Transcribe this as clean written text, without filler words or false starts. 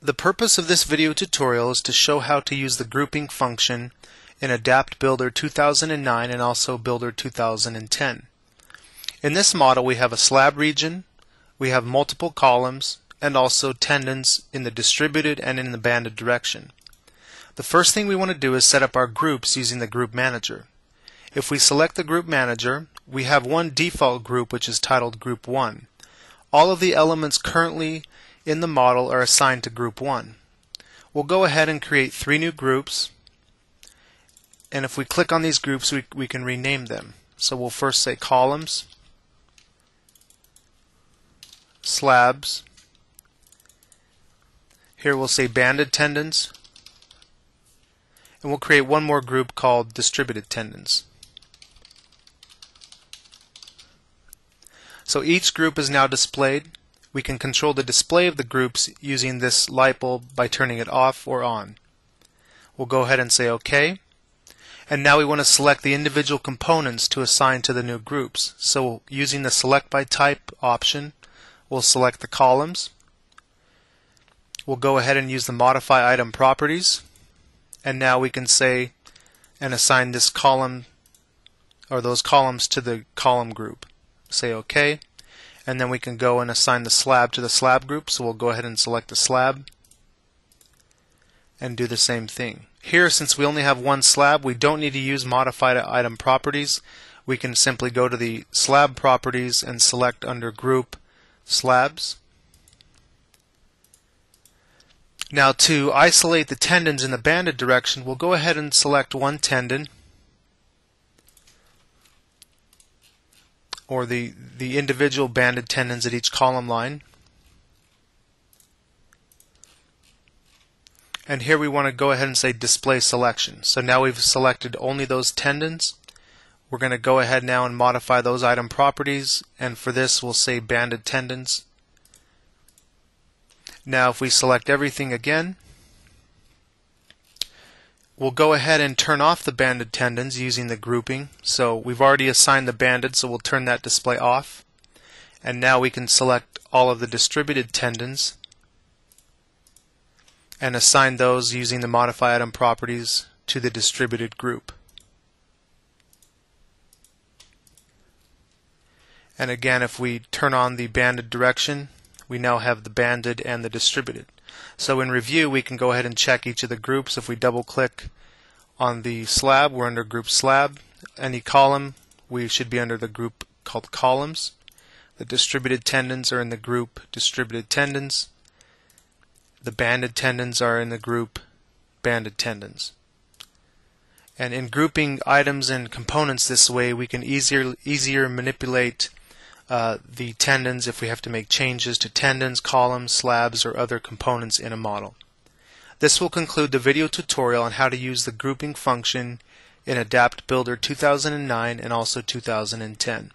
The purpose of this video tutorial is to show how to use the grouping function in Adapt Builder 2009 and also Builder 2010. In this model we have a slab region, we have multiple columns, and also tendons in the distributed and in the banded direction. The first thing we want to do is set up our groups using the Group Manager. If we select the Group Manager, we have one default group which is titled Group 1. All of the elements currently in the model are assigned to Group 1. We'll go ahead and create 3 new groups, and if we click on these groups we can rename them. So we'll first say columns, slabs, here we'll say banded tendons, and we'll create one more group called distributed tendons. So each group is now displayed. We can control the display of the groups using this light bulb by turning it off or on. We'll go ahead and say OK. And now we want to select the individual components to assign to the new groups. So using the Select by Type option, we'll select the columns. We'll go ahead and use the Modify Item Properties. And now we can say and assign this column or those columns to the column group. Say OK. And then we can go and assign the slab to the slab group, so we'll go ahead and select the slab and do the same thing. Here, since we only have one slab, we don't need to use Modified Item Properties. We can simply go to the Slab Properties and select under Group Slabs. Now to isolate the tendons in the banded direction, we'll go ahead and select one tendon, or the individual banded tendons at each column line. And here we want to go ahead and say Display Selection. So now we've selected only those tendons. We're going to go ahead now and modify those item properties, and for this we'll say Banded Tendons. Now if we select everything again, we'll go ahead and turn off the banded tendons using the grouping. So we've already assigned the banded, so we'll turn that display off. And now we can select all of the distributed tendons and assign those using the Modify Item Properties to the distributed group. And again, if we turn on the banded direction, we now have the banded and the distributed. So in review, we can go ahead and check each of the groups. If we double click on the slab, we're under Group Slab. Any column, we should be under the group called Columns. The distributed tendons are in the group Distributed Tendons. The banded tendons are in the group Banded Tendons. And in grouping items and components this way, we can easier manipulate the tendons if we have to make changes to tendons, columns, slabs, or other components in a model. This will conclude the video tutorial on how to use the grouping function in Adapt Builder 2009 and also 2010.